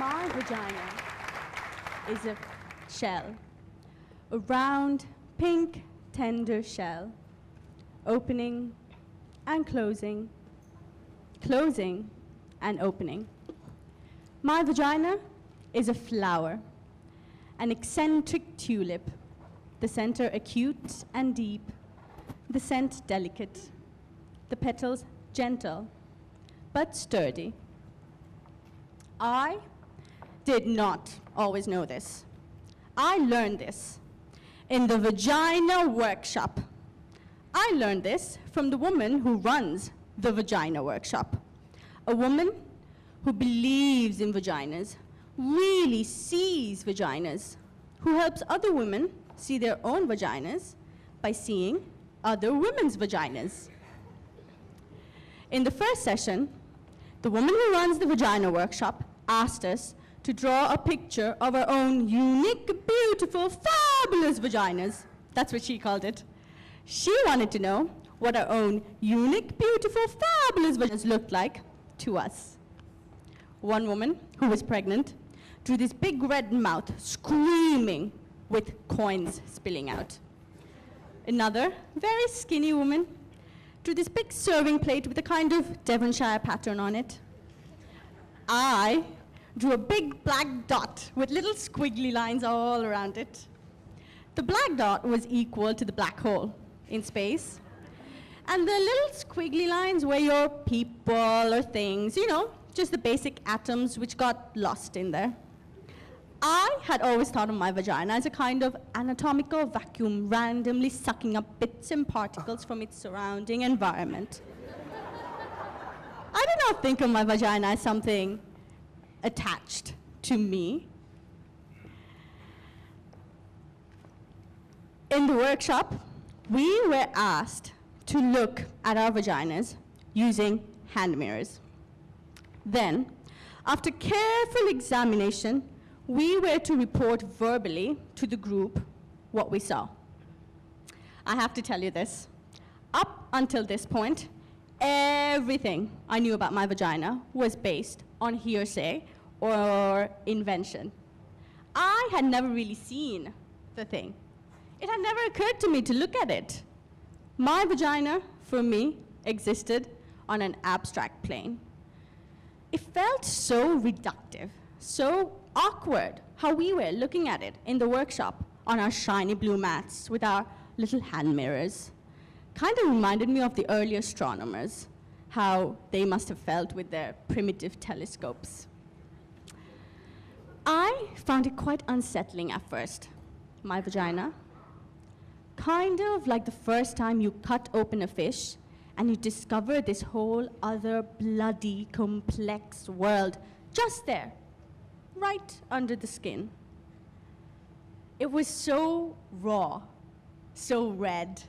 My vagina is a shell, a round, pink, tender shell, opening and closing, closing and opening. My vagina is a flower, an eccentric tulip, the center acute and deep, the scent delicate, the petals gentle but sturdy. I did not always know this. I learned this in the Vagina workshop. I learned this from the woman who runs the Vagina workshop, a woman who believes in vaginas, really sees vaginas, who helps other women see their own vaginas by seeing other women's vaginas. In the first session, the woman who runs the Vagina workshop asked us to draw a picture of our own unique, beautiful, fabulous vaginas. That's what she called it. She wanted to know what our own unique, beautiful, fabulous vaginas looked like to us. One woman who was pregnant drew this big red mouth, screaming with coins spilling out. Another, very skinny woman drew this big serving plate with a kind of Devonshire pattern on it. I drew a big black dot with little squiggly lines all around it. The black dot was equal to the black hole in space. And the little squiggly lines were your people or things, you know, just the basic atoms which got lost in there. I had always thought of my vagina as a kind of anatomical vacuum, randomly sucking up bits and particles from its surrounding environment. I did not think of my vagina as something attached to me. In the workshop, we were asked to look at our vaginas using hand mirrors. Then, after careful examination, we were to report verbally to the group what we saw. I have to tell you this. Up until this point, everything I knew about my vagina was based on hearsay or invention. I had never really seen the thing. It had never occurred to me to look at it. My vagina, for me, existed on an abstract plane. It felt so reductive, so awkward how we were looking at it in the workshop on our shiny blue mats with our little hand mirrors. Kind of reminded me of the early astronomers, how they must have felt with their primitive telescopes. I found it quite unsettling at first, my vagina. Kind of like the first time you cut open a fish and you discover this whole other bloody, complex world just there, right under the skin. It was so raw, so red,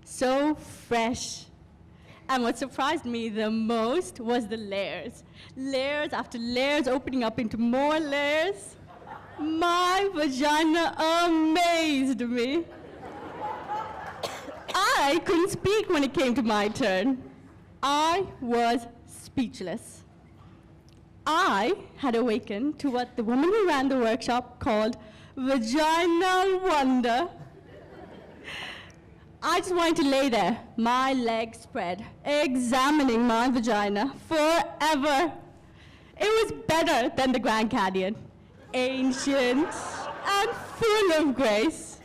so fresh. And what surprised me the most was the layers. Layers after layers opening up into more layers. My vagina amazed me. I couldn't speak when it came to my turn. I was speechless. I had awakened to what the woman who ran the workshop called vaginal wonder. I just wanted to lay there, my legs spread, examining my vagina forever. It was better than the Grand Canyon, ancient and full of grace.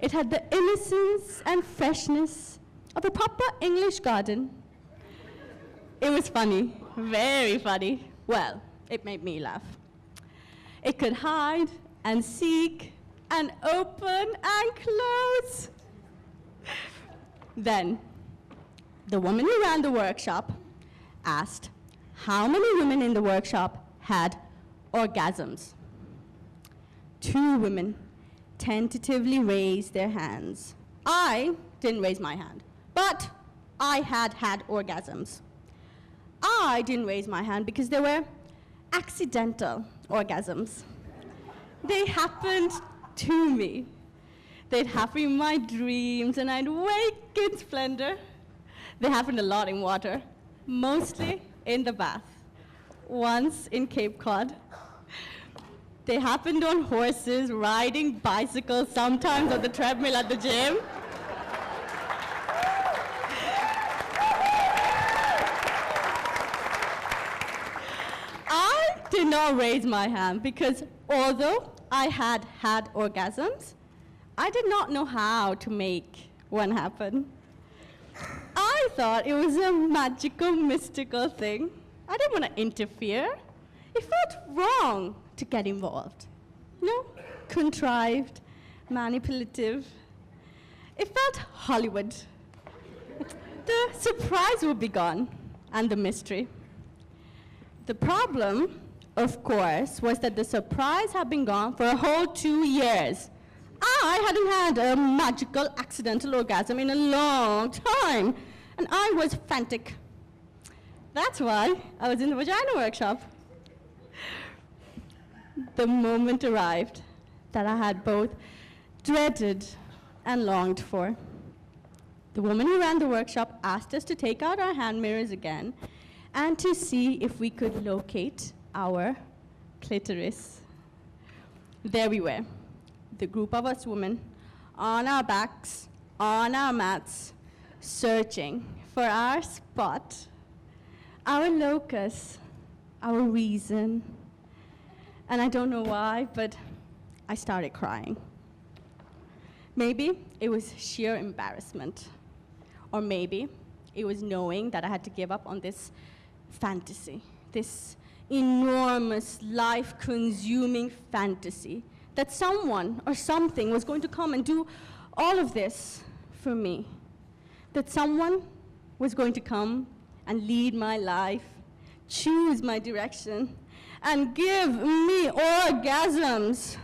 It had the innocence and freshness of a proper English garden. It was funny, very funny. Well, it made me laugh. It could hide and seek and open and close. Then, the woman who ran the workshop asked how many women in the workshop had orgasms. 2 women tentatively raised their hands. I didn't raise my hand, but I had had orgasms. I didn't raise my hand because they were accidental orgasms. They happened to me. They'd happen in my dreams, and I'd wake in splendor. They happened a lot in water, mostly in the bath. Once in Cape Cod, They happened on horses, riding bicycles, sometimes on the treadmill at the gym. I did not raise my hand because although I had had orgasms, I did not know how to make one happen. I thought it was a magical, mystical thing. I didn't want to interfere. It felt wrong to get involved. Contrived, manipulative. It felt Hollywood. The surprise would be gone, and the mystery. The problem, of course, was that the surprise had been gone for a whole 2 years. I hadn't had a magical accidental orgasm in a long time, and I was frantic. That's why I was in the Vagina workshop. The moment arrived that I had both dreaded and longed for. The woman who ran the workshop asked us to take out our hand mirrors again and to see if we could locate our clitoris. There we were, the group of us women, on our backs, on our mats, searching for our spot, our locus, our reason. And I don't know why, but I started crying. Maybe it was sheer embarrassment, or maybe it was knowing that I had to give up on this fantasy, this enormous, life-consuming fantasy, that someone or something was going to come and do all of this for me, that someone was going to come and lead my life, choose my direction, and give me orgasms.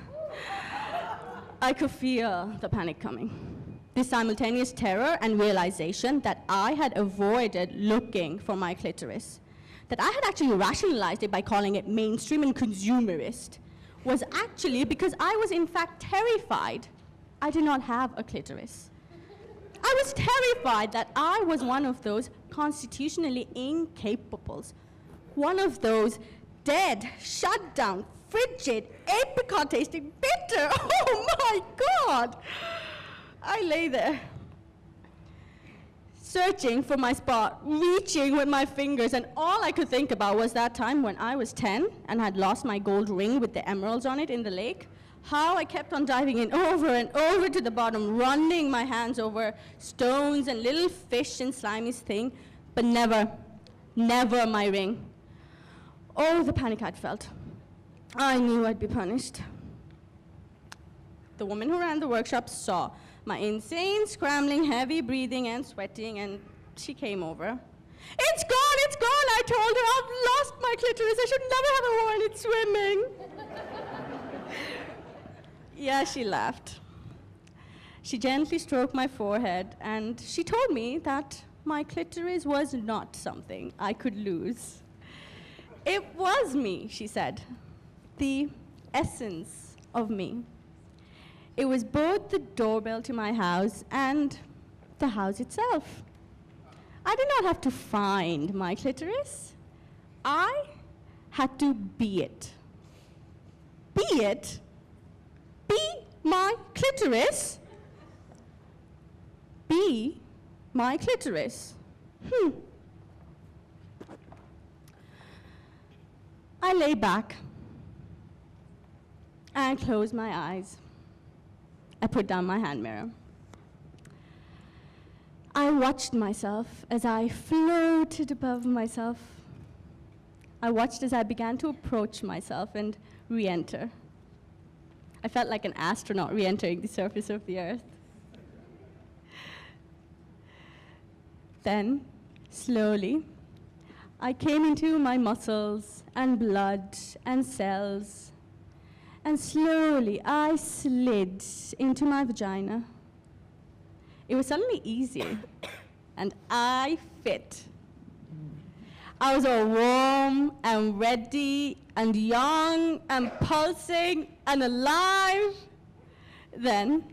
I could feel the panic coming. The simultaneous terror and realization that I had avoided looking for my clitoris, that I had actually rationalized it by calling it mainstream and consumerist, was actually because I was in fact terrified I did not have a clitoris. I was terrified that I was one of those constitutionally incapables, one of those dead, shut down, frigid, apricot tasting, bitter. Oh my God! I lay there, searching for my spot, reaching with my fingers, and all I could think about was that time when I was 10 and had lost my gold ring with the emeralds on it in the lake, how I kept on diving in over and over to the bottom, running my hands over stones and little fish and slimy thing, but never, never my ring. Oh, the panic I'd felt. I knew I'd be punished. The woman who ran the workshop saw my insane, scrambling, heavy breathing and sweating, and she came over. It's gone, I told her. I've lost my clitoris. I should never have worn it swimming. Yeah, she laughed. She gently stroked my forehead, and she told me that my clitoris was not something I could lose. It was me, she said, the essence of me. It was both the doorbell to my house and the house itself. I did not have to find my clitoris. I had to be it. Be it? Be my clitoris? Be my clitoris. I lay back and closed my eyes. I put down my hand mirror. I watched myself as I floated above myself. I watched as I began to approach myself and re-enter. I felt like an astronaut re-entering the surface of the earth. Then, slowly, I came into my muscles and blood and cells, and slowly I slid into my vagina. It was suddenly easy, and I fit. I was all warm and ready and young and pulsing and alive. Then,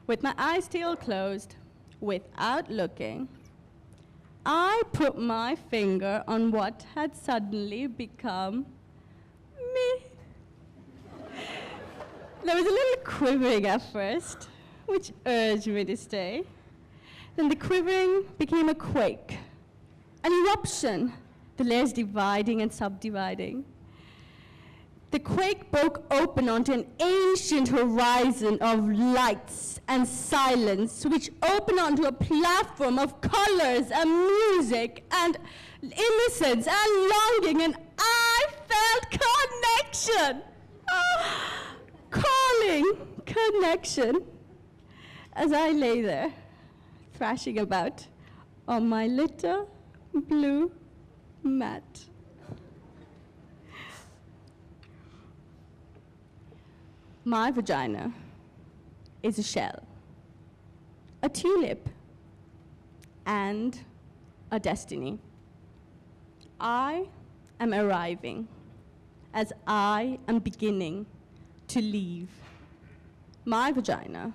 with my eyes still closed, without looking, I put my finger on what had suddenly become me. There was a little quivering at first, which urged me to stay. Then the quivering became a quake, an eruption, the layers dividing and subdividing. The quake broke open onto an ancient horizon of lights and silence, which opened onto a platform of colors and music and innocence and longing, and I felt connection. Calling connection as I lay there, thrashing about on my little blue mat. My vagina is a shell, a tulip, and a destiny. I am arriving as I am beginning to leave. My vagina,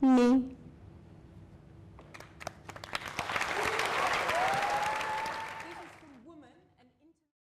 me